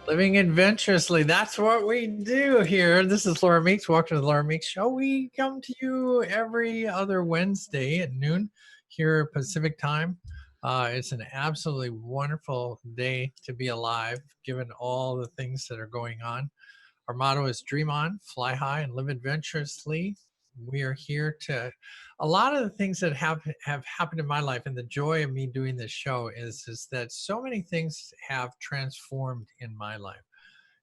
Living adventurously. That's what we do here. This is Laura Meeks. Welcome to the Laura Meeks Show. We come to you every other Wednesday at noon here Pacific time. It's an absolutely wonderful day to be alive, given all the things that are going on. Our motto is dream on, fly high, and live adventurously. We are here to, a lot of the things that have happened in my life, and the joy of me doing this show is that so many things have transformed in my life.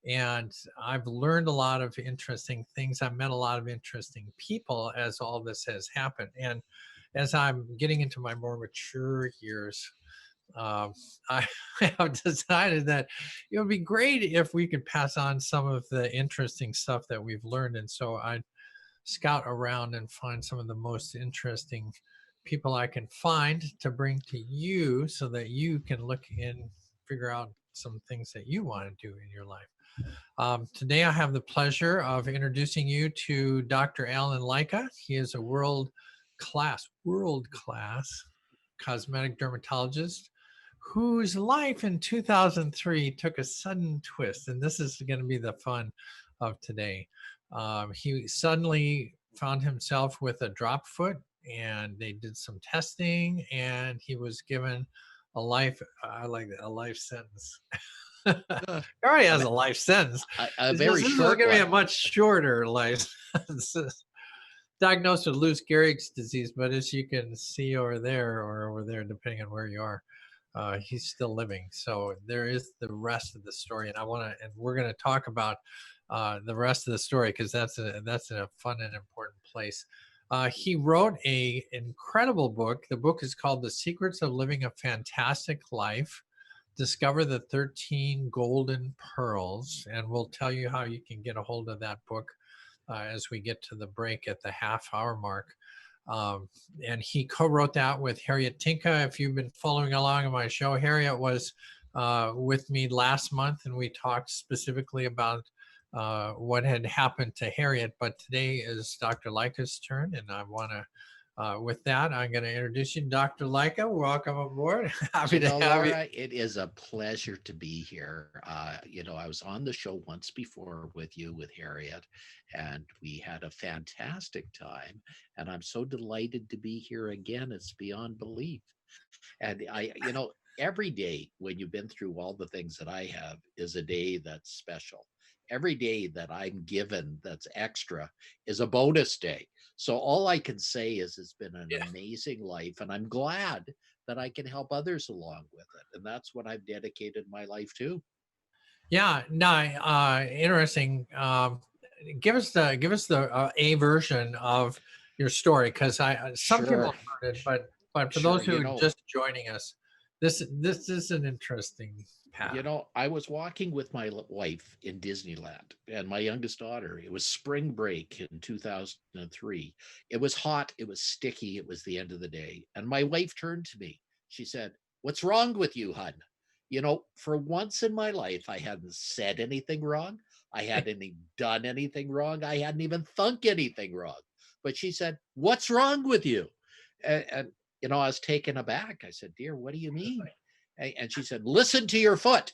And I've learned a lot of interesting things. I've met a lot of interesting people as all this has happened. And as I'm getting into my more mature years, I have decided that it would be great if we could pass on some of the interesting stuff that we've learned. And so I scout around and find some of the most interesting people I can find to bring to you so that you can look and figure out some things that you want to do in your life. Today I have the pleasure of introducing you to Dr. Alan Leica. He is a world-class cosmetic dermatologist whose life in 2003 took a sudden twist. And this is going to be the fun of today. He suddenly found himself with a drop foot, and they did some testing, and he was given a life, a life sentence. He already has a life sentence. Very this short is going to be a one. much shorter life sentence. Diagnosed with Lou Gehrig's disease, but as you can see over there, depending on where you are, he's still living. So there is the rest of the story, and we're going to talk about the rest of the story because that's a fun and important place. He wrote an incredible book. The book is called The Secrets of Living a Fantastic Life. Discover the 13 Golden Pearls, and we'll tell you how you can get a hold of that book as we get to the break at the half-hour mark. And he co-wrote that with Harriet Tinka. If you've been following along in my show, Harriet was with me last month, and we talked specifically about what had happened to Harriet. But today is Dr. Leica's turn, and I want to, with that, I'm going to introduce you to Dr. Leica. Welcome aboard. Happy to have you. It is a pleasure to be here. I was on the show once before with Harriet, and we had a fantastic time. And I'm so delighted to be here again. It's beyond belief. And every day when you've been through all the things that I have is a day that's special. Every day that I'm given that's extra is a bonus day. So all I can say is it's been an amazing life, and I'm glad that I can help others along with it. And that's what I've dedicated my life to. Yeah, no, interesting. Give us the a version of your story, because some people heard it, but for those who are just joining us, this is an interesting path. I was walking with my wife in Disneyland and my youngest daughter. It was spring break in 2003. It was hot. It was sticky. It was the end of the day. And my wife turned to me. She said, "What's wrong with you, hon?" For once in my life, I hadn't said anything wrong. I hadn't done anything wrong. I hadn't even thunk anything wrong. But she said, "What's wrong with you?" And I was taken aback. I said, "Dear, what do you mean?" And she said, "Listen to your foot."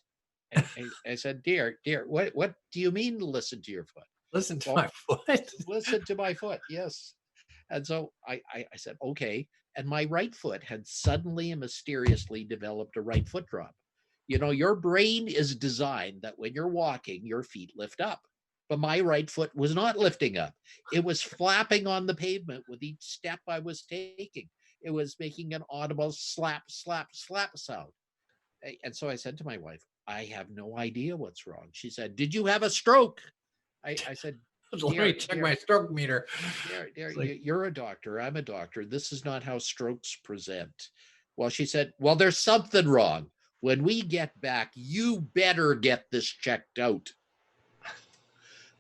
And I said, dear, what do you mean, listen to your foot? Listen to my foot? Listen to my foot, yes. And so I said, okay. And my right foot had suddenly and mysteriously developed a right foot drop. Your brain is designed that when you're walking, your feet lift up. But my right foot was not lifting up. It was flapping on the pavement with each step I was taking. It was making an audible slap, slap, slap sound. And so I said to my wife, "I have no idea what's wrong." She said, "Did you have a stroke?" I said, "Let me check my stroke meter." You're a doctor. I'm a doctor. This is not how strokes present. Well, she said, "Well, there's something wrong." When we get back, you better get this checked out.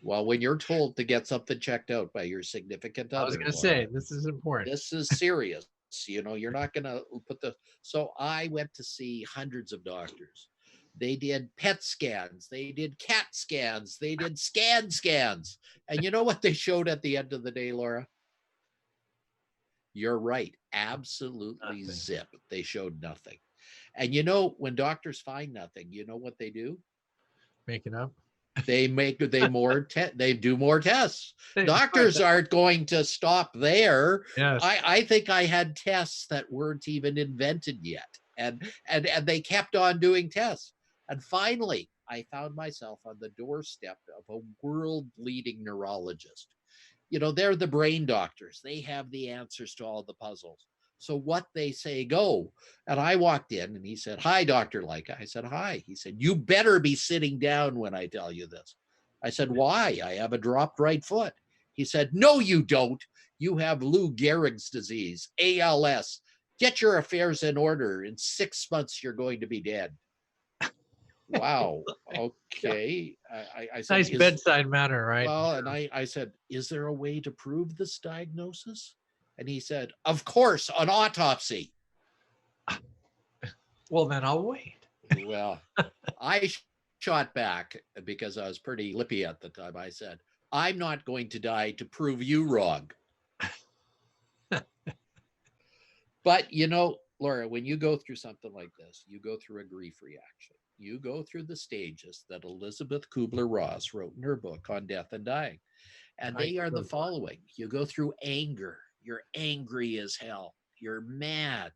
Well, when you're told to get something checked out by your significant I was other, going to Laura, say, this is important. this is serious. You're not going to put the. So I went to see hundreds of doctors. They did PET scans, they did CAT scans, they did scans. And you know what they showed at the end of the day, Laura? You're right. Absolutely Nothing. zip. They showed nothing. And you know, when doctors find nothing, you know what they do? Make it up. They do more tests. They Doctors aren't going to stop there. Yes. I think I had tests that weren't even invented yet, and they kept on doing tests. And finally, I found myself on the doorstep of a world leading neurologist. They're the brain doctors. They have the answers to all the puzzles. So what they say, go. And I walked in and he said, "Hi, Dr. Leica." I said, "Hi." He said, "You better be sitting down when I tell you this." I said, "Why? I have a dropped right foot." He said, "No, you don't. You have Lou Gehrig's disease, ALS. Get your affairs in order. In 6 months, you're going to be dead." Wow. Okay. I said, Nice bedside manner, right? well, and I said, "Is there a way to prove this diagnosis?" And he said, "Of course, an autopsy." Well, then I'll wait. Well, I shot back because I was pretty lippy at the time. I said, "I'm not going to die to prove you wrong." But Laura, when you go through something like this, you go through a grief reaction. You go through the stages that Elizabeth Kubler-Ross wrote in her book on death and dying. And they are the following. You go through anger. You're angry as hell. You're mad.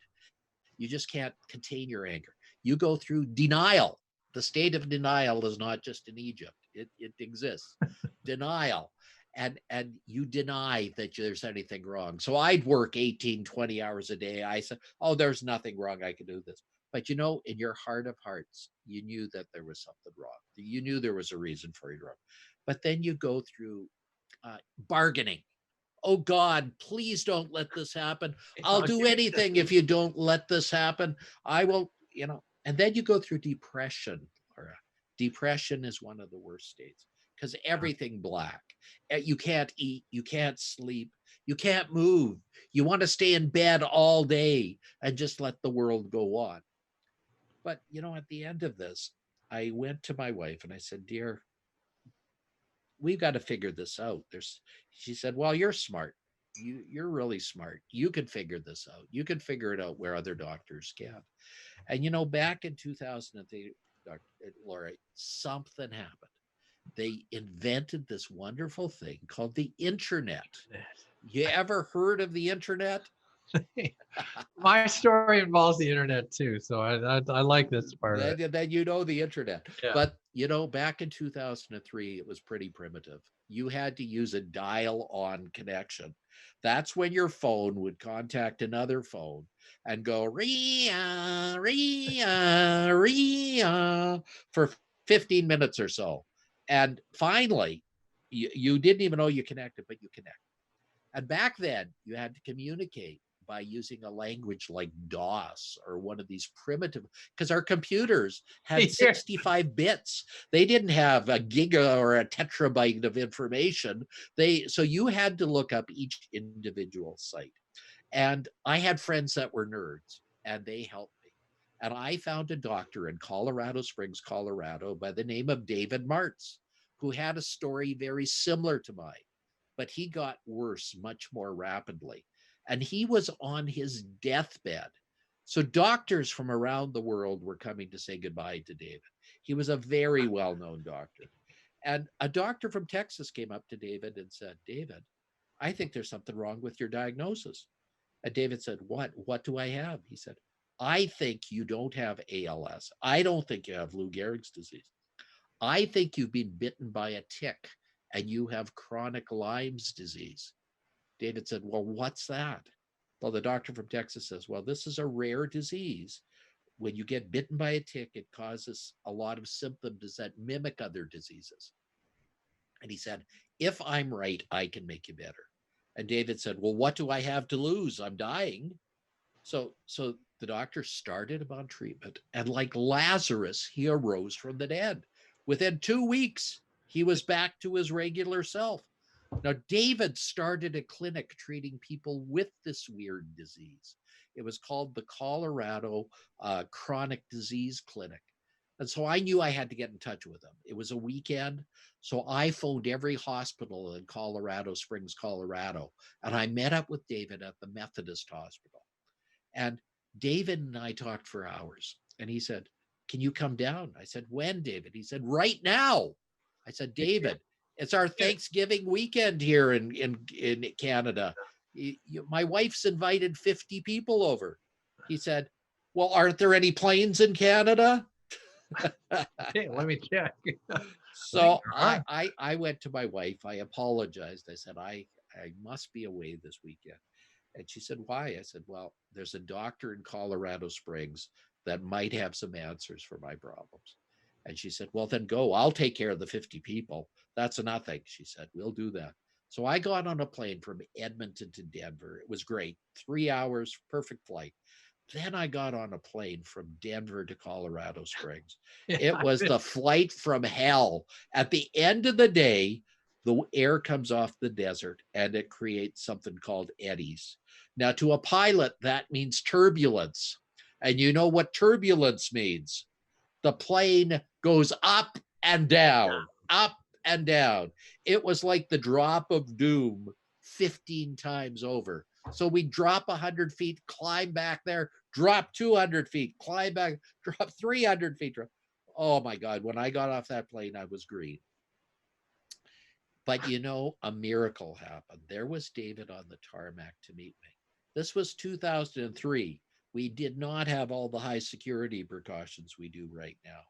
You just can't contain your anger. You go through denial. The state of denial is not just in Egypt. It exists. Denial. And you deny that there's anything wrong. So I'd work 18, 20 hours a day. I said, "Oh, there's nothing wrong. I can do this." But in your heart of hearts, you knew that there was something wrong. You knew there was a reason for it wrong. But then you go through bargaining. "Oh God, please don't let this happen. I'll do anything if you don't let this happen. I will, And then you go through depression, Laura. Depression is one of the worst states because everything black. You can't eat, you can't sleep, you can't move. You want to stay in bed all day and just let the world go on. But, at the end of this, I went to my wife and I said, "Dear, we've got to figure this out." She said, "Well, you're smart. You're really smart. You can figure this out. You can figure it out where other doctors can't." And back in 2008, Laura, something happened. They invented this wonderful thing called the internet. You ever heard of the internet? My story involves the internet too, so I like this part of it. Then the internet. Yeah. But back in 2003, it was pretty primitive. You had to use a dial-on connection. That's when your phone would contact another phone and go ria ria ria for 15 minutes or so. And finally, you didn't even know you connected, but you connect. And back then, you had to communicate by using a language like DOS or one of these primitive, because our computers had 65 bits. They didn't have a giga or a tetrabyte of information. So you had to look up each individual site. And I had friends that were nerds, and they helped me. And I found a doctor in Colorado Springs, Colorado, by the name of David Martz, who had a story very similar to mine, but he got worse much more rapidly. And he was on his deathbed. So doctors from around the world were coming to say goodbye to David. He was a very well-known doctor. And a doctor from Texas came up to David and said, "David, I think there's something wrong with your diagnosis." And David said, "What? What do I have?" He said, "I think you don't have ALS. I don't think you have Lou Gehrig's disease. I think you've been bitten by a tick and you have chronic Lyme's disease." David said, "Well, what's that?" Well, the doctor from Texas says, "Well, this is a rare disease. When you get bitten by a tick, it causes a lot of symptoms that mimic other diseases." And he said, "If I'm right, I can make you better." And David said, "Well, what do I have to lose? I'm dying." So The doctor started him on treatment, and like Lazarus, he arose from the dead. Within 2 weeks, he was back to his regular self. Now, David started a clinic treating people with this weird disease. It was called the Colorado Chronic Disease Clinic. And so I knew I had to get in touch with him. It was a weekend. So I phoned every hospital in Colorado Springs, Colorado, and I met up with David at the Methodist Hospital. And David and I talked for hours. And he said, "Can you come down?" I said, "When, David?" He said, "Right now." I said, "David, it's our Thanksgiving weekend here in Canada. My wife's invited 50 people over." He said, "Well, aren't there any planes in Canada?" Hey, let me check. So I went to my wife. I apologized. I said, I must be away this weekend. And she said, "Why?" I said, "Well, there's a doctor in Colorado Springs that might have some answers for my problems." And she said, "Well, then go. I'll take care of the 50 people. That's nothing." She said, "We'll do that." So I got on a plane from Edmonton to Denver. It was great. 3 hours, perfect flight. Then I got on a plane from Denver to Colorado Springs. It was the flight from hell. At the end of the day, the air comes off the desert and it creates something called eddies. Now, to a pilot, that means turbulence. And you know what turbulence means? The plane goes up and down, up and down. It was like the drop of doom 15 times over. So we drop 100 feet, climb back there, drop 200 feet, climb back, drop 300 feet. Oh my God. When I got off that plane, I was green. But you know, a miracle happened. There was David on the tarmac to meet me. This was 2003. We did not have all the high security precautions we do right now.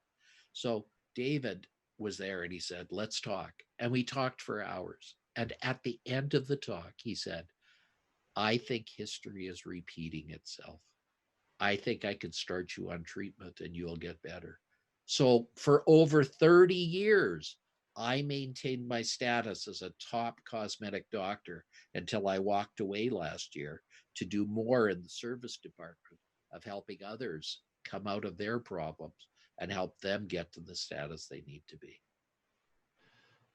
So David was there and he said, "Let's talk." And we talked for hours. And at the end of the talk, he said, "I think history is repeating itself. I think I could start you on treatment and you'll get better." So for over 30 years, I maintained my status as a top cosmetic doctor until I walked away last year to do more in the service department of helping others come out of their problems and help them get to the status they need to be.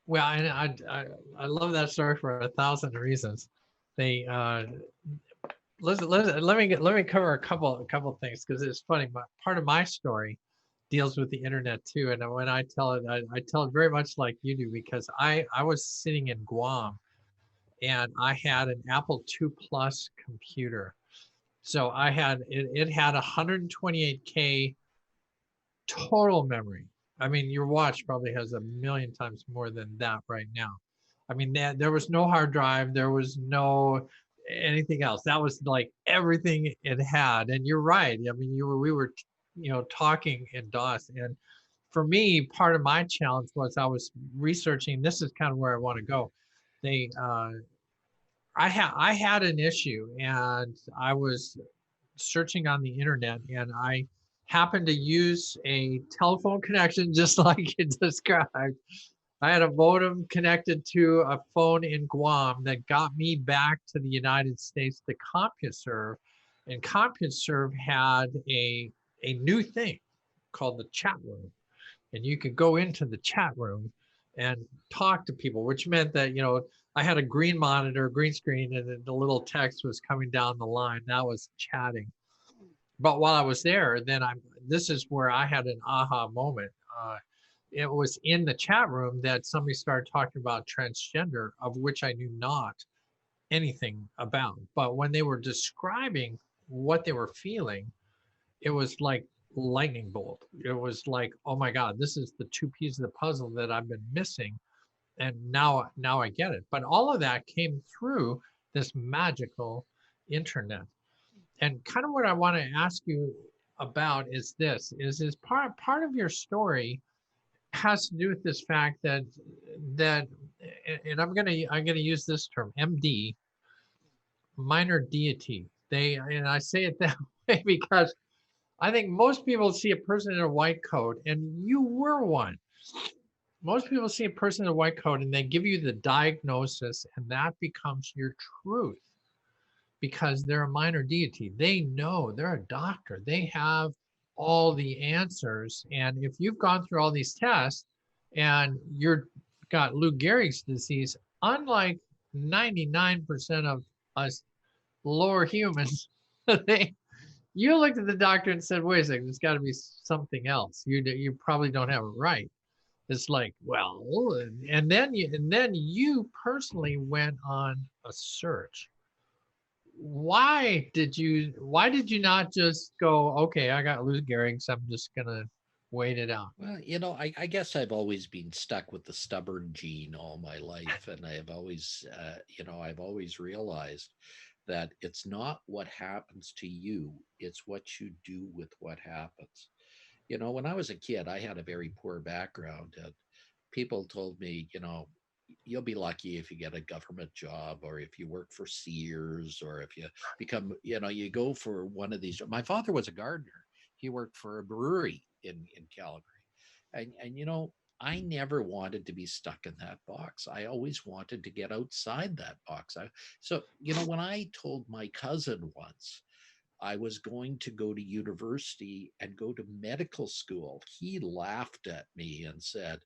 Well, and I love that story for 1,000 reasons. They let me cover a couple of things because it's funny. Part of my story deals with the internet too, and when I tell it, I tell it very much like you do because I was sitting in Guam and I had an Apple II Plus computer. So I had it had 128K total memory. I mean, your watch probably has a million times more than that right now. I mean, there was no hard drive, there was no anything else. That was like everything it had. And you're right. I mean, we were, talking in DOS. And for me, part of my challenge was I was researching. This is kind of where I want to go. They, I had an issue, and I was searching on the internet, and I happened to use a telephone connection just like you described. I had a modem connected to a phone in Guam that got me back to the United States to CompuServe, and CompuServe had a new thing called the chat room, and you could go into the chat room and talk to people, which meant that I had a green monitor, green screen, and the little text was coming down the line. That was chatting. But while I was there, then this is where I had an aha moment. It was in the chat room that somebody started talking about transgender, of which I knew not anything about. But when they were describing what they were feeling, it was like lightning bolt. It was like, oh my God, this is the two pieces of the puzzle that I've been missing. And now I get it. But all of that came through this magical internet. And kind of what I want to ask you about is this: is part of your story has to do with this fact that and I'm gonna use this term, MD, minor deity. And I say it that way because I think most people see a person in a white coat, and you were one. Most people see a person in a white coat and they give you the diagnosis, and that becomes your truth. because they're a minor deity. They know, they're a doctor. They have all the answers. And if you've gone through all these tests and you're got Lou Gehrig's disease, unlike 99% of us lower humans, they you looked at the doctor and said, wait a second, there's got to be something else. You probably don't have it right. It's like, well, and then you personally went on a search. Why did you not just go, okay, I got Lou Gehrig's, I'm just gonna wait it out? Well, I guess I've always been stuck with the stubborn gene all my life, and I have always, I've always realized that it's not what happens to you; it's what you do with what happens. When I was a kid, I had a very poor background, and people told me, you'll be lucky if you get a government job, or if you work for Sears, or if you become, you go for one of these. My father was a gardener. He worked for a brewery in Calgary. And I never wanted to be stuck in that box. I always wanted to get outside that box. When I told my cousin once I was going to go to university and go to medical school, he laughed at me and said,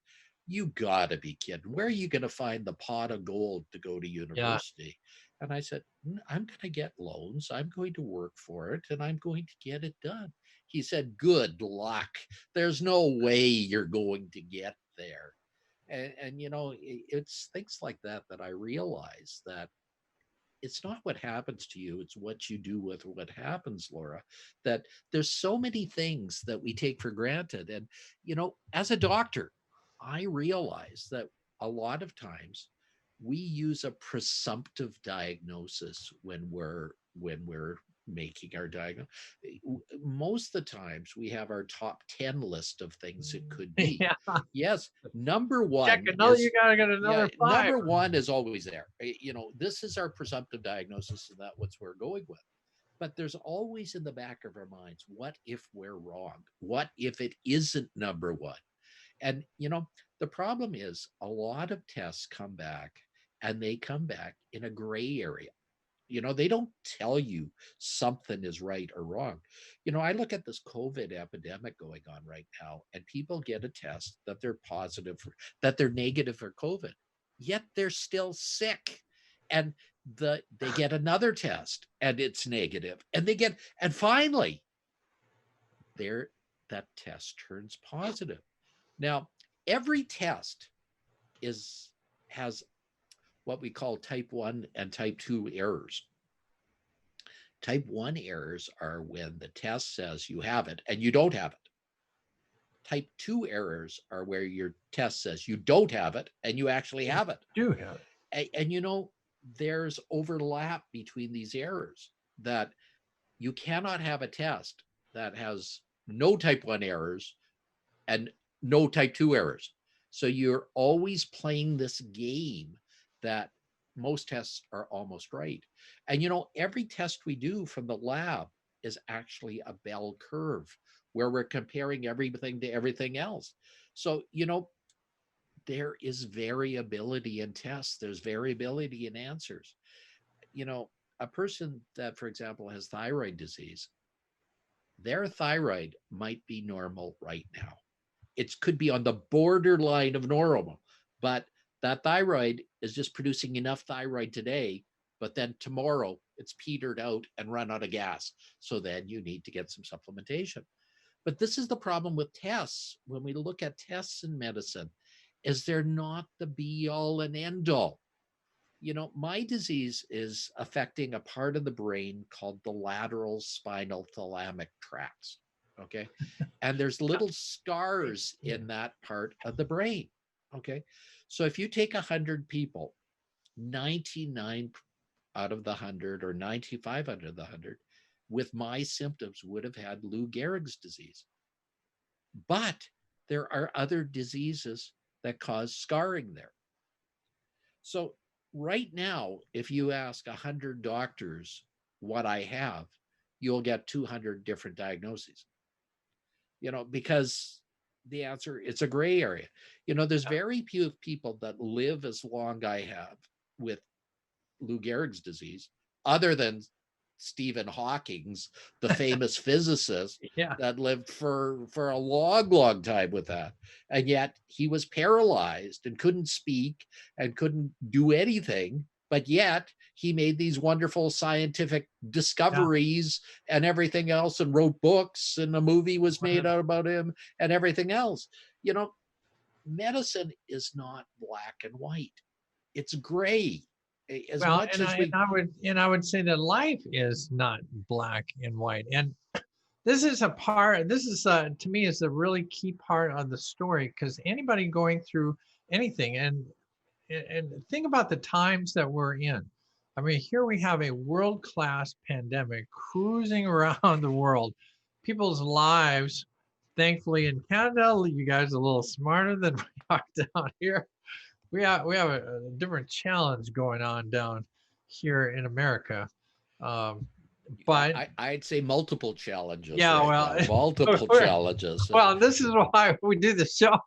"You gotta be kidding. Where are you going to find the pot of gold to go to Yeah, university?" And I said, "I'm going to get loans. I'm going to work for it, and I'm going to get it done." He said, "Good luck. There's no way you're going to get there." And it's things like that I realize that it's not what happens to you, it's what you do with what happens, Laura. That there's so many things that we take for granted. And as a doctor, I realize that a lot of times we use a presumptive diagnosis when we're making our diagnosis. Most of the times we have our top 10 list of things it could be. yeah. Yes, number Check one another. You is, gotta get yeah, another five. number one is always there. This is our presumptive diagnosis, and that's what we're going with. But there's always in the back of our minds, what if we're wrong? What if it isn't number one? And the problem is a lot of tests come back, and they come back in a gray area. They don't tell you something is right or wrong. I look at this COVID epidemic going on right now, and people get a test that they're positive for, that they're negative for COVID, yet they're still sick. And they get another test and it's negative, and finally there that test turns positive. Now, every test is has what we call type 1 and type 2 errors. Type 1 errors are when the test says you have it and you don't have it. Type 2 errors are where your test says you don't have it and you actually have it. Do have it. And there's overlap between these errors, that you cannot have a test that has no type 1 errors and no type 2 errors. So you're always playing this game that most tests are almost right. And every test we do from the lab is actually a bell curve where we're comparing everything to everything else. So, there is variability in tests, there's variability in answers. A person that, for example, has thyroid disease, their thyroid might be normal right now. It could be on the borderline of normal, but that thyroid is just producing enough thyroid today, but then tomorrow it's petered out and run out of gas. So then you need to get some supplementation. But this is the problem with tests. When we look at tests in medicine, is they're not the be all and end all. My disease is affecting a part of the brain called the lateral spinal thalamic tracts. Okay. And there's little scars in that part of the brain. Okay. So if you take 100 people, 99 out of the 100 or 95 out of the 100 with my symptoms would have had Lou Gehrig's disease. But there are other diseases that cause scarring there. So right now, if you ask 100 doctors what I have, you'll get 200 different diagnoses, because the answer, it's a gray area. There's very few people that live as long I have with Lou Gehrig's disease, other than Stephen Hawking's, the famous physicist Yeah. that lived for a long, long time with that. And yet he was paralyzed and couldn't speak and couldn't do anything. But yet he made these wonderful scientific Yeah. discoveries and everything else, and wrote books, and a movie was made Right. out about him and everything else. You know, medicine is not black and white. It's gray. As Well, much and as I and we I would and I would say that life is not black and white. And this is a part. This is to me is a really key part of the story, because anybody going through anything, and think about the times that we're in. I mean, here we have a world-class pandemic cruising around the world. People's lives, thankfully in Canada, you guys are a little smarter than we are down here. We have a different challenge going on down here in America. Um, Well, but I'd say multiple challenges yeah, right well, now, multiple challenges. well, this is why we do the show.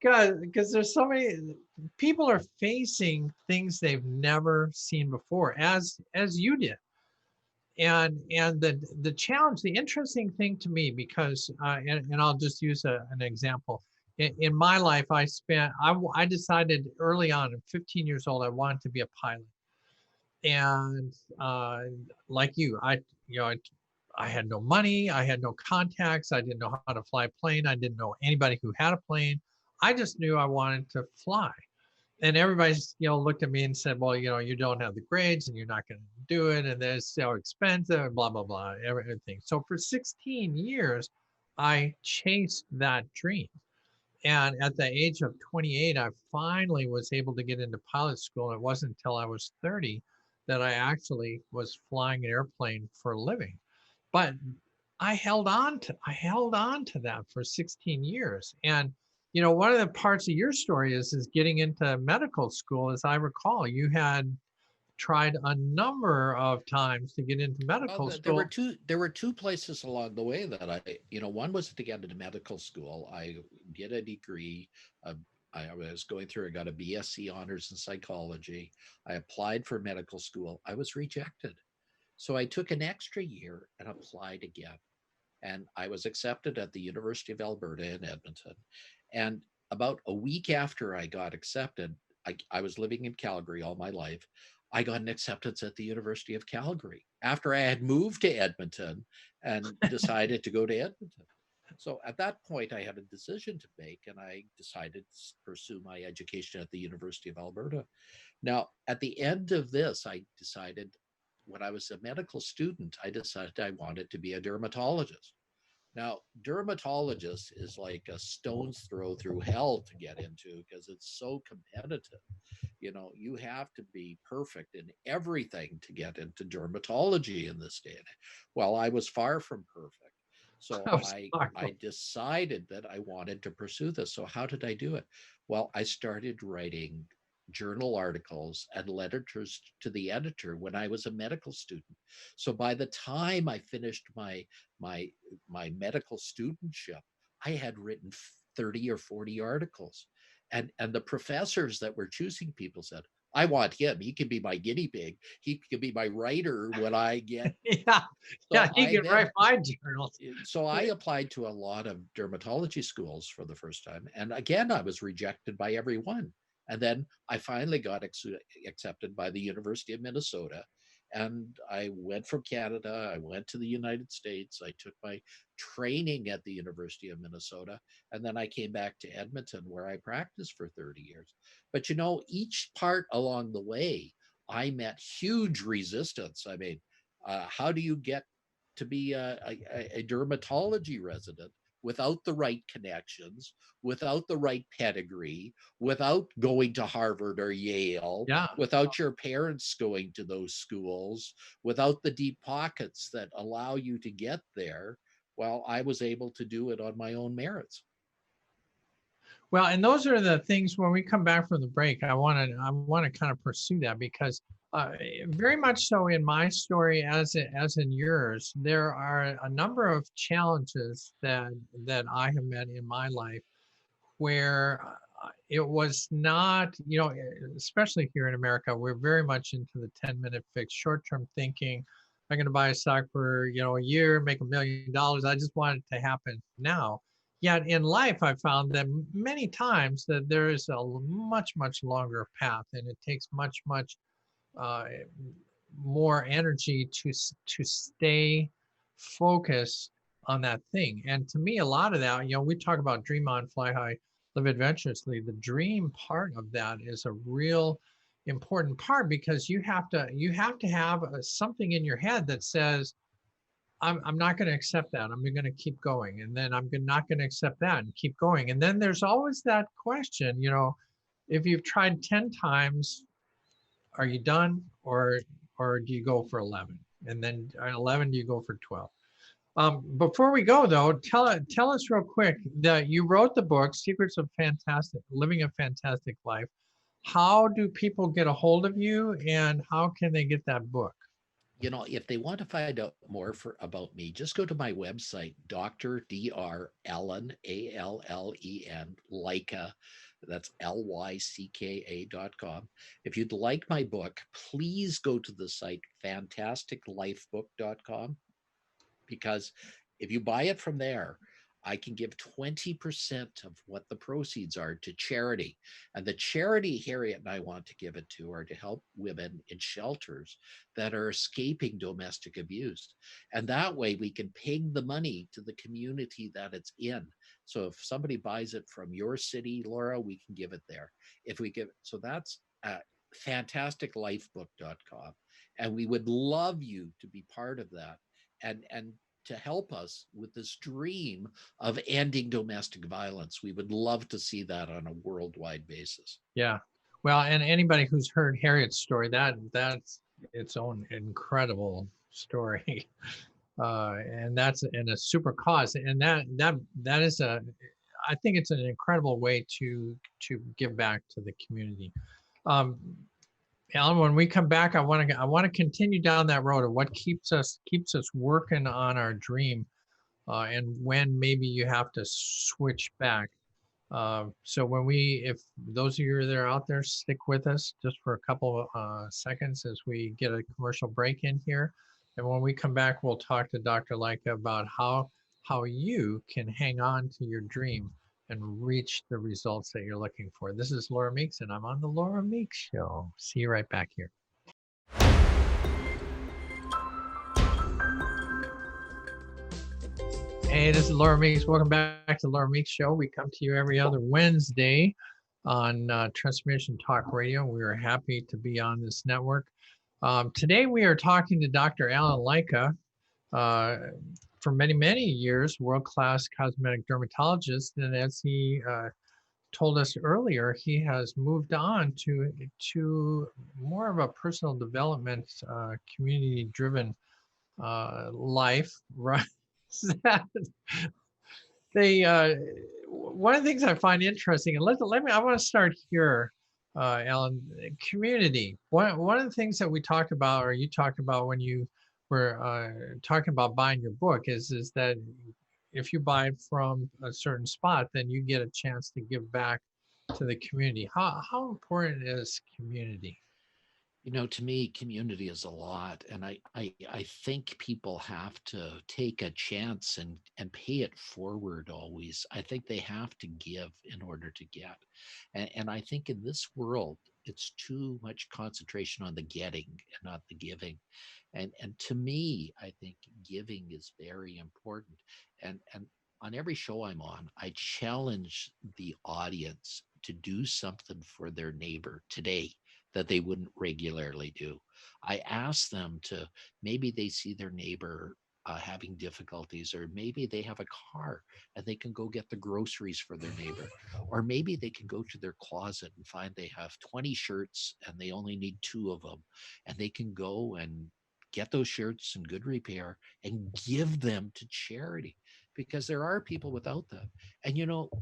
Because there's so many people are facing things they've never seen before, as you did. And the challenge, the interesting thing to me, because and I'll just use an example. In my life, I decided early on, at 15 years old, I wanted to be a pilot. And like you, I had no money, I had no contacts, I didn't know how to fly a plane, I didn't know anybody who had a plane. I just knew I wanted to fly. And everybody's, looked at me and said, well, you don't have the grades and you're not going to do it. And it's so expensive and blah, blah, blah, everything. So for 16 years, I chased that dream. And at the age of 28, I finally was able to get into pilot school. And it wasn't until I was 30 that I actually was flying an airplane for a living. But I held on to that for 16 years. And one of the parts of your story is getting into medical school. As I recall, you had tried a number of times to get into Well, medical there were school. two places along the way that one was to get into medical school. I did a degree. Uh, I was going through. I got a BSc honors in psychology. I applied for medical school. I was rejected, so I took an extra year and applied again. And I was accepted at the University of Alberta in Edmonton. And about a week after I got accepted, I was living in Calgary all my life. I got an acceptance at the University of Calgary after I had moved to Edmonton and decided to go to Edmonton. So at that point, I had a decision to make, and I decided to pursue my education at the University of Alberta. Now, at the end of this, I decided when I was a medical student, I decided I wanted to be a dermatologist. Now, dermatologist is like a stone's throw through hell to get into because it's so competitive. You have to be perfect in everything to get into dermatology in this day and age. Well, I was far from perfect. So I was I decided that I wanted to pursue this. So how did I do it? Well, I started writing journal articles and letters to the editor when I was a medical student. So by the time I finished my my medical studentship, I had written 30 or 40 articles. And the professors that were choosing people said, I want him. He can be my guinea pig. He can be my writer when I get. yeah, So yeah, he I can then write my journals. so I applied to a lot of dermatology schools for the first time. And again, I was rejected by everyone. And then I finally got accepted by the University of Minnesota. And I went from Canada, I went to the United States, I took my training at the University of Minnesota, and then I came back to Edmonton where I practiced for 30 years. But each part along the way, I met huge resistance. I mean, how do you get to be a dermatology resident without the right connections, without the right pedigree, without going to Harvard or Yale, Yeah. without your parents going to those schools, without the deep pockets that allow you to get there? Well, I was able to do it on my own merits. Well, and those are the things when we come back from the break, I want to kind of pursue that, because very much so in my story, as in yours, there are a number of challenges that I have met in my life where it was not, especially here in America, we're very much into the 10-minute fix, short-term thinking. I'm going to buy a stock for, a year, make $1 million. I just want it to happen now. Yet in life, I found that many times that there is a much, much longer path, and it takes much, much uh, more energy to stay focused on that thing. And to me, a lot of that, we talk about dream on, fly high, live adventurously. The dream part of that is a real important part, because you have to have something in your head that says, I'm not going to accept that. I'm going to keep going. And then not going to accept that and keep going. And then there's always that question, if you've tried 10 times, are you done, or do you go for 11? And then 11, do you go for 12? Before we go though, tell us real quick that you wrote the book, Secrets of Living a Fantastic Life. How do people get a hold of you, and how can they get that book? If they want to find out more about me, just go to my website, Dr. Allen, Allen, Leica, that's Lycka.com. If you'd like my book, please go to the site fantasticlifebook.com, because if you buy it from there, I can give 20% of what the proceeds are to charity. And the charity Harriet and I want to give it to are to help women in shelters that are escaping domestic abuse. And that way we can peg the money to the community that it's in. So if somebody buys it from your city, Laura, we can give it there. If we give, so that's fantasticlifebook.com. And we would love you to be part of that. And to help us with this dream of ending domestic violence. We would love to see that on a worldwide basis. Yeah. Well, and anybody who's heard Harriet's story, that's its own incredible story. And that's in a super cause. And that is I think it's an incredible way to give back to the community. Um, Alan, when we come back, I want to continue down that road of what keeps us working on our dream, and when maybe you have to switch back. So if those of you that are out there, stick with us just for a couple seconds as we get a commercial break in here. And when we come back, we'll talk to Dr. Leica about how you can hang on to your dream and reach the results that you're looking for. This is Laura Meeks, and I'm on the Laura Meeks Show. See you right back here. Hey, this is Laura Meeks. Welcome back to Laura Meeks Show. We come to you every other Wednesday on Transformation Talk Radio. We are happy to be on this network. Today we are talking to Dr. Alan Leica, for many, many years, world-class cosmetic dermatologist. And as he told us earlier, he has moved on to more of a personal development, community-driven life, right? They one of the things I find interesting, and I want to start here, Alan. Community. One of the things that we talked about, or you talked about when you were talking about buying your book, is that if you buy from a certain spot, then you get a chance to give back to the community. How important is community? To me, community is a lot. And I think people have to take a chance and pay it forward always. I think they have to give in order to get. And I think in this world, it's too much concentration on the getting and not the giving. And to me, I think giving is very important. And on every show I'm on, I challenge the audience to do something for their neighbor today that they wouldn't regularly do. I ask them to, maybe they see their neighbor having difficulties, or maybe they have a car and they can go get the groceries for their neighbor, or maybe they can go to their closet and find they have 20 shirts and they only need 2 of them, and they can go and get those shirts in good repair and give them to charity, because there are people without them. And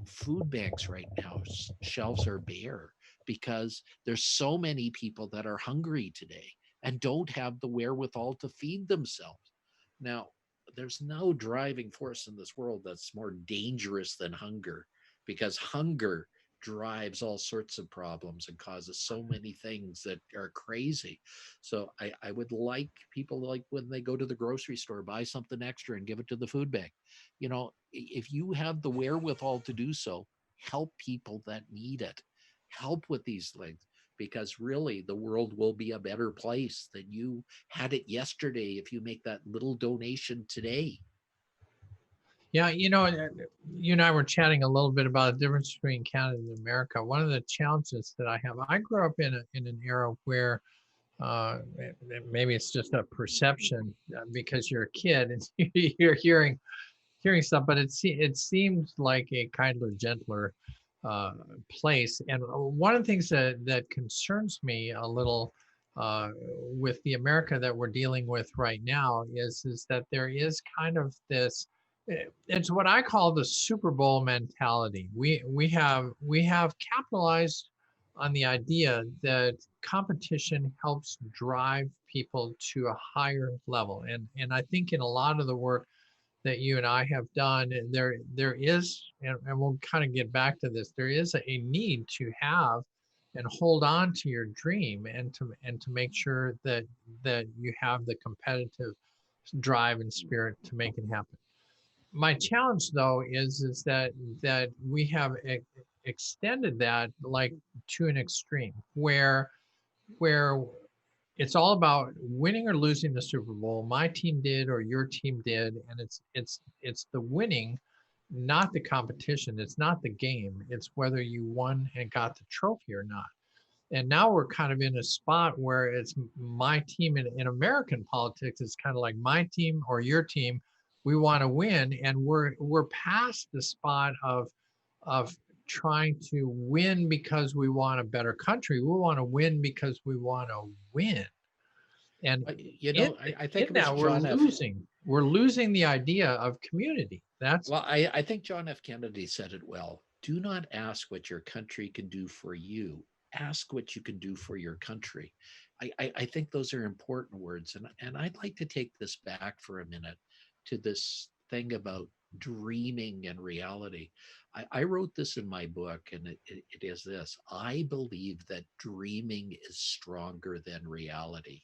food banks right now, shelves are bare because there's so many people that are hungry today and don't have the wherewithal to feed themselves. Now, there's no driving force in this world that's more dangerous than hunger, because hunger drives all sorts of problems and causes so many things that are crazy. So I would like people, like when they go to the grocery store, buy something extra and give it to the food bank. You know, if you have the wherewithal to do so, help people that need it. Help with these things, because really the world will be a better place than you had it yesterday if you make that little donation today. Yeah, you know, you and I were chatting a little bit about the difference between Canada and America. One of the challenges that I have, I grew up in an era where maybe it's just a perception because you're a kid and you're hearing stuff, but it seemed like a kinder, gentler uh, place. And one of the things that concerns me a little with the America that we're dealing with right now is that there is kind of this. It's what I call the Super Bowl mentality. We have capitalized on the idea that competition helps drive people to a higher level, and I think in a lot of the work that you and I have done, there is, and we'll kind of get back to this, there is a need to have and hold on to your dream and to make sure that you have the competitive drive and spirit to make it happen. My challenge though is that we have extended that like to an extreme where it's all about winning or losing the Super Bowl. My team did or your team did, and it's the winning, not the competition. It's not the game. It's whether you won and got the trophy or not. And now we're kind of in a spot where it's my team in American politics. It's kind of like my team or your team. We want to win, and we're past the spot of trying to win because we want a better country. We want to win because we want to win. And You know, I think in it was that John F. we're losing the idea of community. That's Well, I think John F. Kennedy said it well. Do not ask what your country can do for you. Ask what you can do for your country. I think those are important words. And I'd like to take this back for a minute to this thing about dreaming and reality. I wrote this in my book, and it is this: I believe that dreaming is stronger than reality.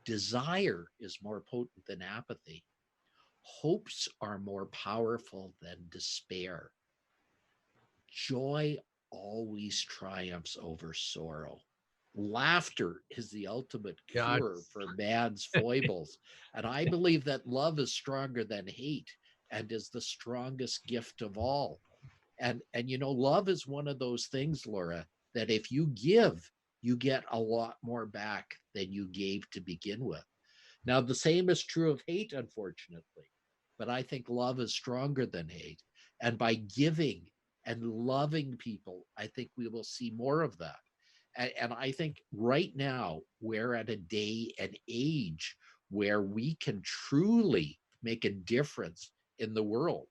Desire is more potent than apathy. Hopes are more powerful than despair. Joy always triumphs over sorrow. Laughter is the ultimate God. cure for man's foibles. And I believe that love is stronger than hate and is the strongest gift of all. And you know, love is one of those things, Laura, that if you give, you get a lot more back than you gave to begin with. Now, the same is true of hate, unfortunately, but I think love is stronger than hate. And by giving and loving people, I think we will see more of that. And I think right now we're at a day and age where we can truly make a difference in the world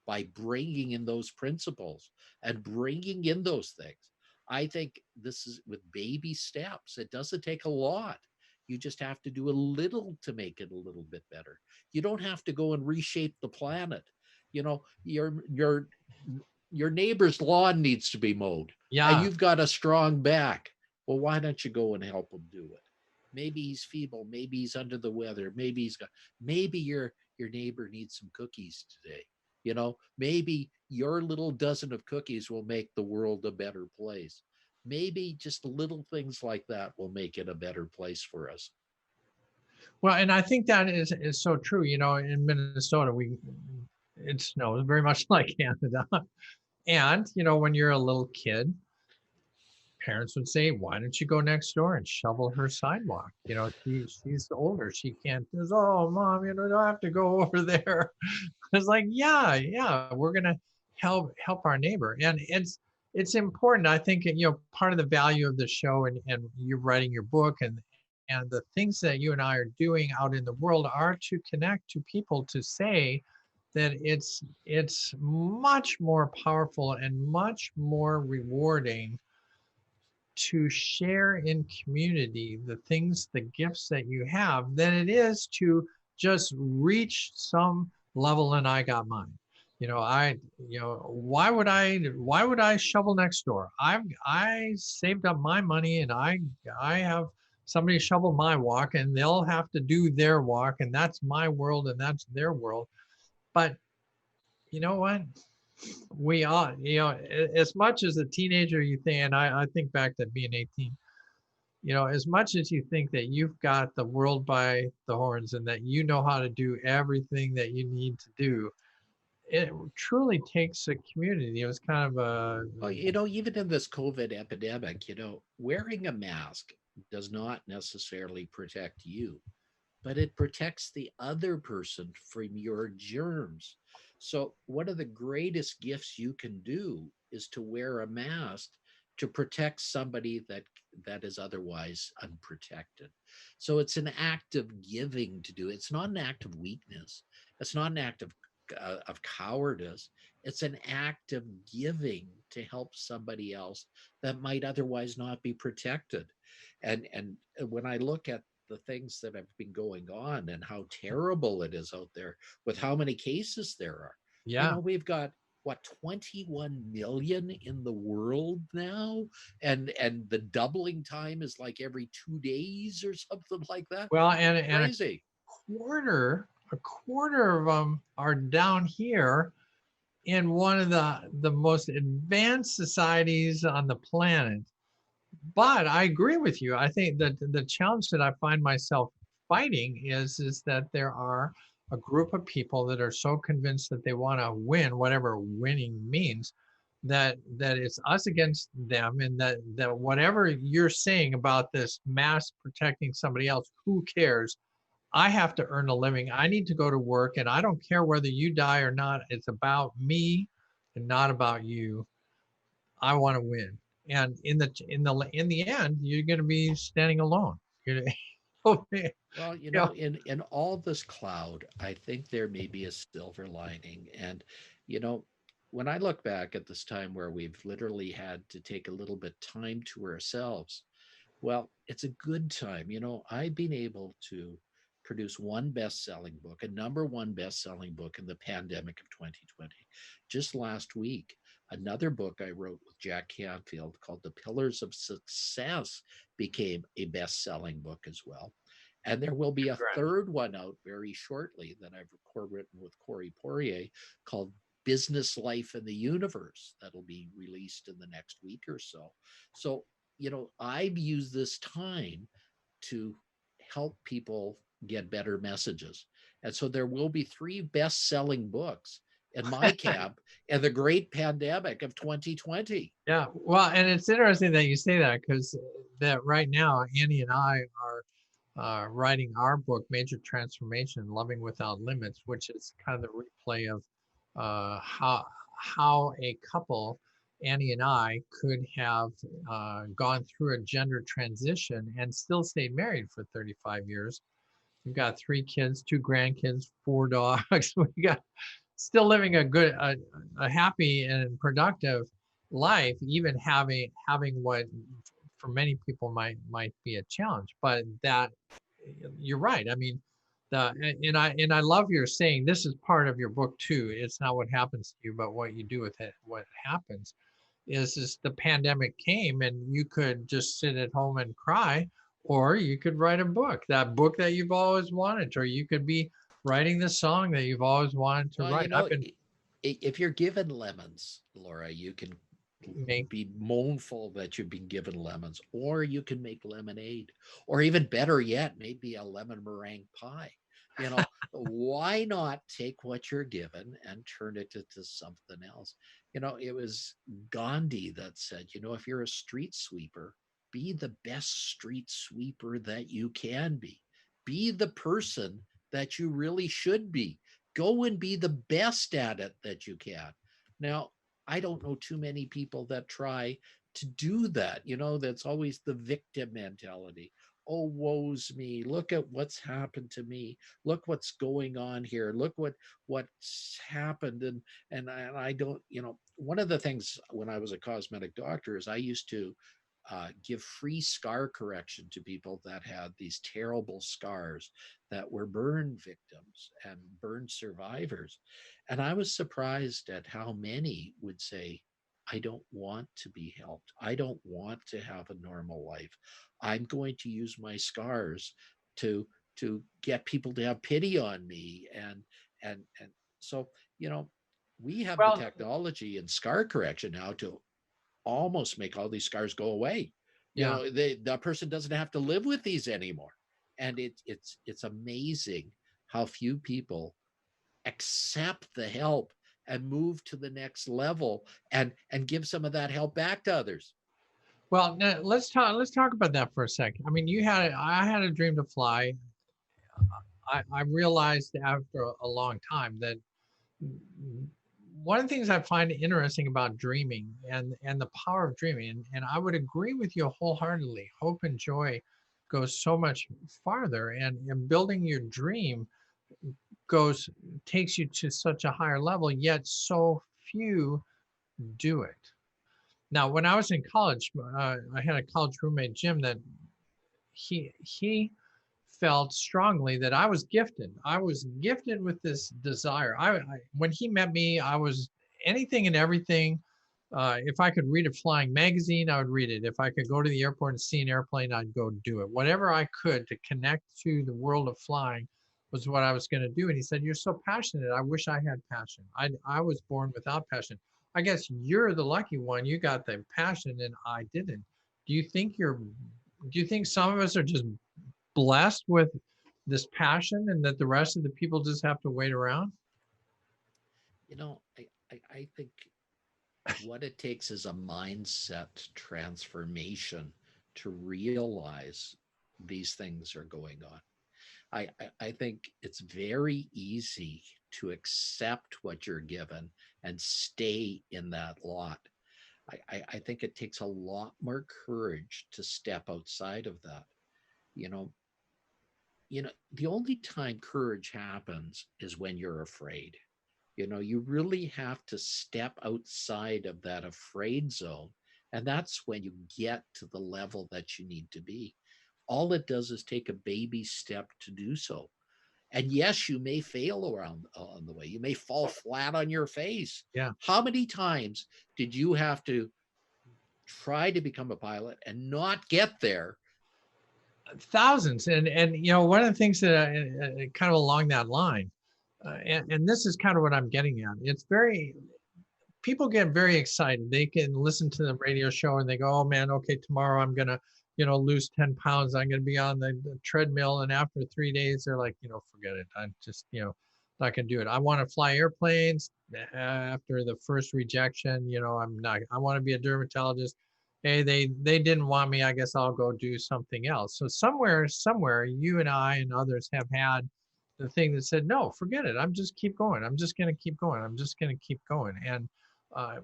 by bringing in those principles and bringing in those things. I think this is with baby steps. It doesn't take a lot. You just have to do a little to make it a little bit better. You don't have to go and reshape the planet. You know, your neighbor's lawn needs to be mowed, and Yeah. you've got a strong back. Well, why don't you go and help him do it? Maybe he's feeble, maybe he's under the weather, maybe your neighbor needs some cookies today. You know, maybe your little dozen of cookies will make the world a better place. Maybe just little things like that will make it a better place for us. Well, and I think that is so true. You know, in Minnesota, it snows very much like Canada. And, you know, when you're a little kid, parents would say, why don't you go next door and shovel her sidewalk? You know, she's older. She can't do this. Oh, mom, you know, I have to go over there. It's like, yeah, we're gonna help our neighbor. And it's important. I think, you know, part of the value of the show and you writing your book and the things that you and I are doing out in the world are to connect to people to say that it's much more powerful and much more rewarding to share in community the things, the gifts that you have than it is to just reach some level and I got mine. why would I shovel next door? I saved up my money, and I have somebody shovel my walk, and they'll have to do their walk, and that's my world and that's their world. But you know what? We are, as much as a teenager you think, and I think back to being 18, as much as you think that you've got the world by the horns and that you know how to do everything that you need to do, it truly takes a community. It was kind of a, Well, even in this COVID epidemic, wearing a mask does not necessarily protect you, but it protects the other person from your germs. So, one of the greatest gifts you can do is to wear a mask to protect somebody that is otherwise unprotected. So it's an act of giving to do it. It's not an act of weakness. It's not an act of cowardice. It's an act of giving to help somebody else that might otherwise not be protected. And when I look at the things that have been going on and how terrible it is out there with how many cases there are. yeah. We've got what, 21 million in the world now, and the doubling time is like every 2 days or something like that. Well, It's and crazy. a quarter of them are down here in one of the most advanced societies on the planet. But I agree with you. I think that the challenge that I find myself fighting is that there are a group of people that are so convinced that they want to win, whatever winning means, that it's us against them, and that whatever you're saying about this mass protecting somebody else, who cares? I have to earn a living. I need to go to work, and I don't care whether you die or not. It's about me and not about you. I want to win. And in the end, you're going to be standing alone. You're, Well, yeah, in all this cloud, I think there may be a silver lining. And, you know, when I look back at this time where we've literally had to take a little bit time to ourselves, well, it's a good time. I've been able to produce one best-selling book, a number one best-selling book in the pandemic of 2020. Just last week, another book I wrote with Jack Canfield called The Pillars of Success became a best-selling book as well. And there will be a congrats. third one out very shortly that I've written with Corey Poirier called Business Life in the Universe, that'll be released in the next week or so. So, I've used this time to help people get better messages. And so there will be three best selling books in my camp in the great pandemic of 2020. Yeah. Well, and it's interesting that you say that, because that right now, Annie and I are writing our book, Major Transformation: Loving Without Limits, which is kind of the replay of how a couple, Annie and I, could have gone through a gender transition and still stayed married for 35 years. We've got 3 kids, 2 grandkids, 4 dogs. We got still living a happy and productive life, even having what for many people might be a challenge. But that, you're right. I mean, and I love your saying this is part of your book too. It's not what happens to you, but what you do with it. What happens is the pandemic came, and you could just sit at home and cry, or you could write a book, that book that you've always wanted, or you could be writing the song that you've always wanted to Well, write. I've been if you're given lemons, Laura, you can make be mournful that you've been given lemons, or you can make lemonade, or even better yet, maybe a lemon meringue pie. Why not take what you're given and turn it into something else? It was Gandhi that said, if you're a street sweeper, be the best street sweeper that you can be. Be the person that you really should be. Go and be the best at it that you can. Now, I don't know too many people that try to do that. That's always the victim mentality. Oh, woe's me. Look at what's happened to me. Look what's going on here. Look what's happened. And I don't, one of the things when I was a cosmetic doctor is I used to give free scar correction to people that had these terrible scars, that were burn victims and burn survivors. And I was surprised at how many would say, I don't want to be helped. I don't want to have a normal life. I'm going to use my scars to get people to have pity on me. And so, you know, we have the Well, technology and scar correction now to almost make all these scars go away. You yeah. know, the person doesn't have to live with these anymore. And it's amazing how few people accept the help and move to the next level and give some of that help back to others. Well, now, let's talk about that for a second. I mean, I had a dream to fly. I realized after a long time that one of the things I find interesting about dreaming and the power of dreaming, and I would agree with you wholeheartedly. Hope and joy goes so much farther, and building your dream goes takes you to such a higher level. Yet so few do it. Now, when I was in college, I had a college roommate, Jim, that he felt strongly that I was gifted. I was gifted with this desire. When he met me, I was anything and everything. If I could read a flying magazine, I would read it. If I could go to the airport and see an airplane, I'd go do it. Whatever I could to connect to the world of flying was what I was going to do. And he said, "You're so passionate. I wish I had passion. I was born without passion. I guess you're the lucky one. You got the passion, and I didn't. Do you think you're? Do you think some of us are just blessed with this passion and that the rest of the people just have to wait around?" You know, I think what it takes is a mindset transformation to realize these things are going on. I think it's very easy to accept what you're given and stay in that lot. I think it takes a lot more courage to step outside of that. You know, the only time courage happens is when you're afraid. You really have to step outside of that afraid zone. And that's when you get to the level that you need to be. All it does is take a baby step to do so. And yes, you may fail around on the way. You may fall flat on your face. Yeah, How many times did you have to try to become a pilot and not get there? thousands. And one of the things that kind of along that line, and this is kind of what I'm getting at. It's very people get very excited. They can listen to the radio show and they go, "Oh man, okay, tomorrow I'm gonna, lose 10 pounds. I'm gonna be on the treadmill." And after 3 days, they're like, forget it. I'm just, not gonna do it. I want to fly airplanes. After the first rejection, I'm not. I want to be a dermatologist. Hey, they didn't want me. I guess I'll go do something else. So somewhere, you and I and others have had the thing that said, "No, forget it. I'm just keep going. I'm just gonna keep going. I'm just gonna keep going." And uh,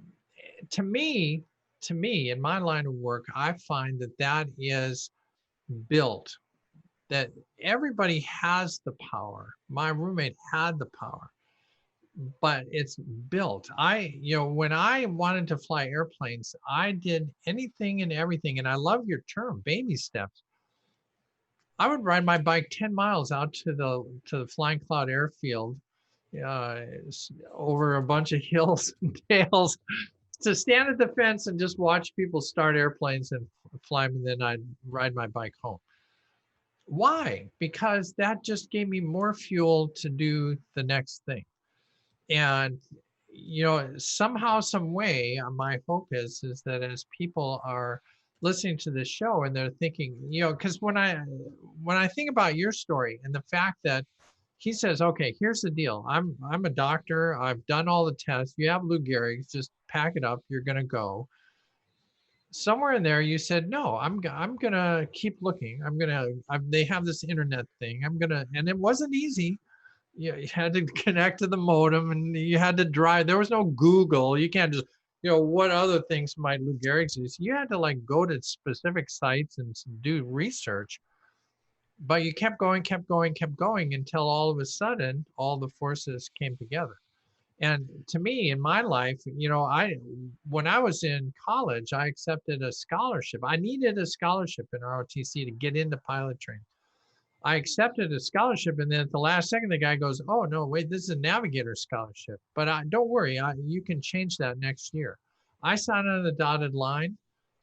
to me, in my line of work, I find that is built. That everybody has the power. My roommate had the power, but it's built. When I wanted to fly airplanes, I did anything and everything. And I love your term, baby steps. I would ride my bike 10 miles out to the Flying Cloud Airfield, uh, over a bunch of hills and dales, to stand at the fence and just watch people start airplanes and fly them, and then I'd ride my bike home. Why? Because that just gave me more fuel to do the next thing. And somehow, some way, my hope is that as people are listening to this show and they're thinking, because when I think about your story and the fact that he says, "Okay, here's the deal. I'm a doctor. I've done all the tests. You have Lou Gehrig's. Just pack it up. You're gonna go." Somewhere in there, you said, "No, I'm gonna keep looking. They have this internet thing. And it wasn't easy. You had to connect to the modem, and you had to drive. There was no Google. You can't just, what other things might Lou Gehrig's use? You had to like go to specific sites and do research. But you kept going until all of a sudden all the forces came together. And to me, in my life, when I was in college, I accepted a scholarship. I needed a scholarship in ROTC to get into pilot training. I accepted a scholarship, and then at the last second, the guy goes, "Oh no, wait, this is a navigator scholarship." But don't worry, you can change that next year. I signed on the dotted line.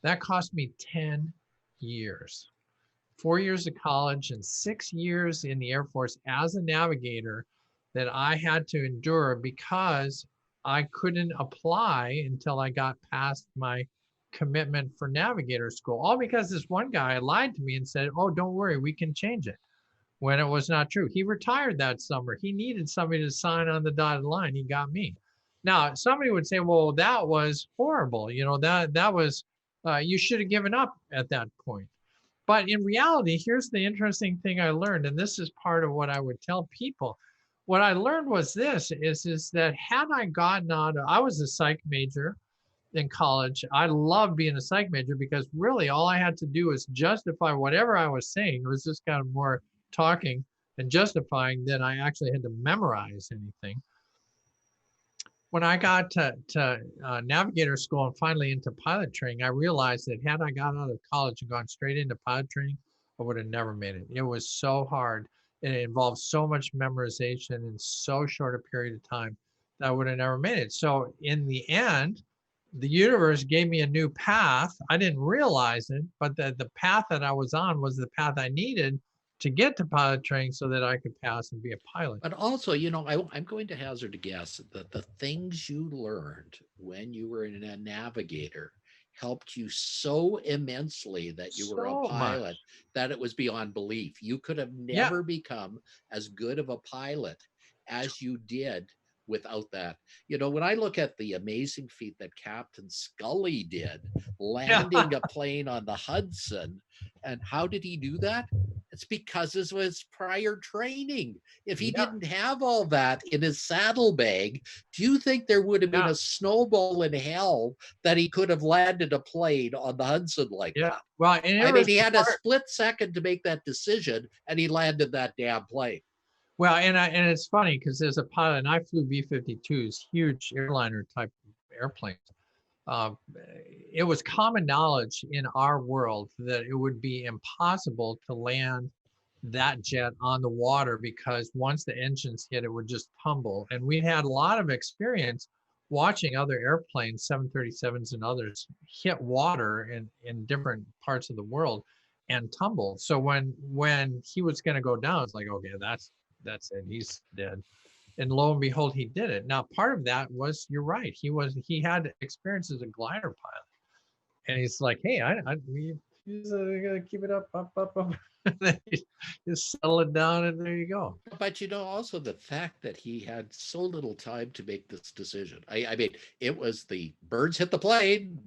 That cost me 10 years, 4 years of college and 6 years in the Air Force as a navigator that I had to endure because I couldn't apply until I got past my commitment for navigator school. All because this one guy lied to me and said, "Oh, don't worry, we can change it," when it was not true. He retired that summer. He needed somebody to sign on the dotted line. He got me. Now, somebody would say, "Well, that was horrible. That was you should have given up at that point." But in reality, here's the interesting thing I learned, and this is part of what I would tell people. What I learned was this is that had I gotten out of, I was a psych major in college. I loved being a psych major because really all I had to do was justify whatever I was saying. It was just kind of more talking and justifying than I actually had to memorize anything. When I got to navigator school and finally into pilot training, I realized that had I got out of college and gone straight into pilot training, I would have never made it. It was so hard and it involved so much memorization in so short a period of time that I would have never made it. So in the end, the universe gave me a new path. I didn't realize it, but the path that I was on was the path I needed to get to pilot training so that I could pass and be a pilot. But also, I'm going to hazard a guess that the things you learned when you were in a navigator helped you so immensely that you were a So much. pilot that it was beyond belief. You could have Yeah. never become as good of a pilot as you did without that. When I look at the amazing feat that Captain Scully did, landing a plane on the Hudson, and how did he do that? It's because of his prior training. If he Yeah. didn't have all that in his saddlebag, do you think there would have been Yeah. a snowball in hell that he could have landed a plane on the Hudson like Yeah. that? Well, and I it mean, was he had a part, split second to make that decision, and he landed that damn plane. well, and it's funny because as a pilot, and I flew B-52s, huge airliner type airplanes. Uh, it was common knowledge in our world that it would be impossible to land that jet on the water because once the engines hit, it would just tumble. And we had a lot of experience watching other airplanes, 737s and others, hit water in different parts of the world and tumble. So when he was going to go down, it's like, okay, that's it. He's dead. And lo and behold, he did it. Now, part of that was, you're right. He had experience as a glider pilot, and he's like, hey, we gotta keep it up. Just settle it down, and there you go. But also the fact that he had so little time to make this decision. I mean, it was the birds hit the plane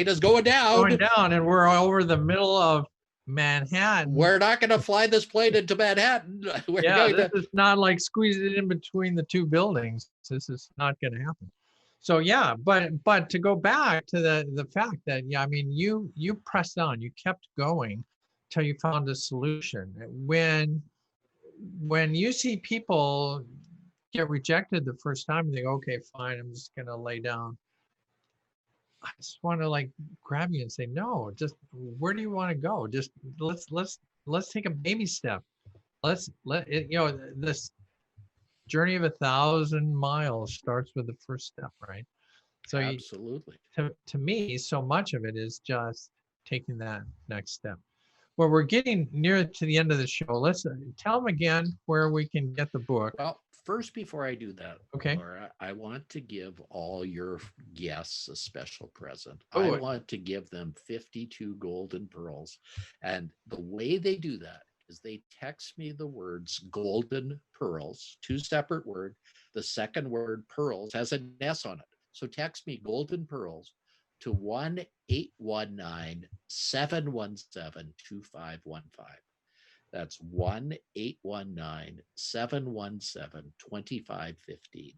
is going Going down. down, and we're over the middle of Manhattan. We're not going to fly this plane into Manhattan. We're Yeah, going this to. is not like squeezing it in between the two buildings. This is not going to happen. So yeah, but to go back to the fact that, yeah, I mean, you pressed on, you kept going till you found a solution. When you see people get rejected the first time, they go, okay, fine, I'm just going to lay down. I just want to like grab you and say, no, just where do you want to go? Just let's take a baby step. Let it, this journey of 1,000 miles starts with the first step, right? So Absolutely. to me, so much of it is just taking that next step. Well, we're getting near to the end of the show. Let's tell them again where we can get the book. Well, first, before I do that, Okay. Laura, I want to give all your guests a special present. I Oh, want to give them 52 golden pearls. And the way they do that is they text me the words golden pearls, two separate words. The second word, pearls, has an S on it. So text me golden pearls to 1-819-717-2515. That's 1-819-717-2515.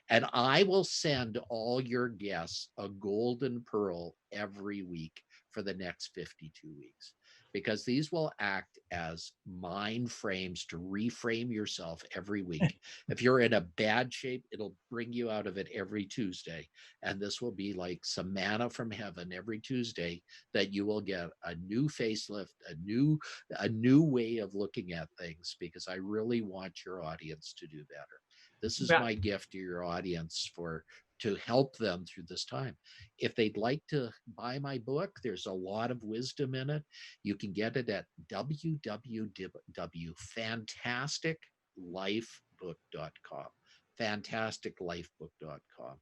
And I will send all your guests a golden pearl every week for the next 52 weeks, because these will act as mind frames to reframe yourself every week. If you're in a bad shape, it'll bring you out of it every Tuesday. And this will be like some manna from heaven every Tuesday, that you will get a new facelift, a new way of looking at things, because I really want your audience to do better. This is my gift to your audience to help them through this time. If they'd like to buy my book, there's a lot of wisdom in it. You can get it at www.fantasticlifebook.com. Fantasticlifebook.com.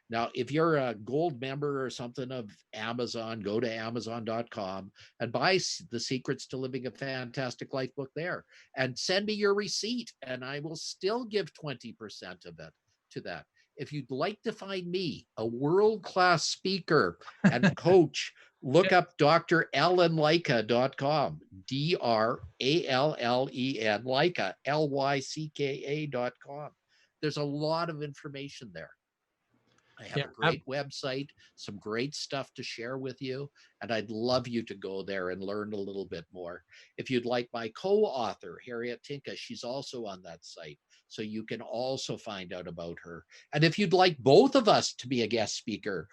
Now, if you're a gold member or something of Amazon, go to amazon.com and buy The Secrets to Living a Fantastic Life book there, and send me your receipt, and I will still give 20% of it to that. If you'd like to find me, a world-class speaker and coach, look up drallenleica.com, DRALLEN, Leica, LYCKA.com. There's a lot of information there. I have a great website, some great stuff to share with you, and I'd love you to go there and learn a little bit more. If you'd like my co-author, Harriet Tinka, she's also on that site, so you can also find out about her. And if you'd like both of us to be a guest speaker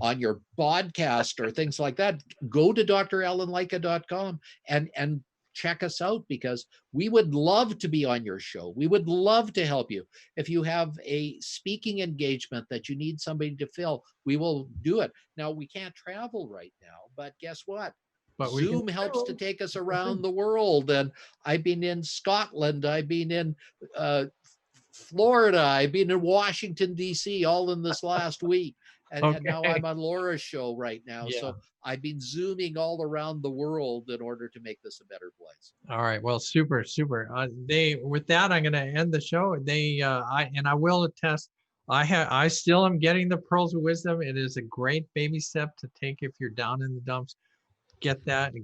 on your podcast or things like that, go to dralanleica.com and check us out, because we would love to be on your show. We would love to help you. If you have a speaking engagement that you need somebody to fill, we will do it. Now, we can't travel right now, but guess what? Zoom helps to take us around the world. And I've been in Scotland, I've been in Florida, I've been in Washington, D.C., all in this last week. And now I'm on Laura's show right now. Yeah. So I've been Zooming all around the world in order to make this a better place. All right. Well, super. With that, I'm going to end the show. I will attest, I still am getting the Pearls of Wisdom. It is a great baby step to take if you're down in the dumps. Get that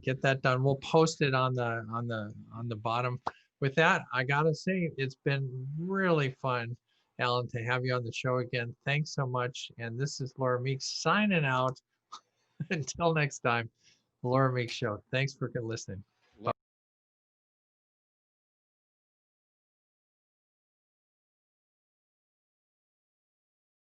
done. We'll post it on the bottom. With that, I gotta say, it's been really fun, Alan, to have you on the show again. Thanks so much. And this is Laura Meeks signing out. Until next time, Laura Meeks Show. Thanks for listening.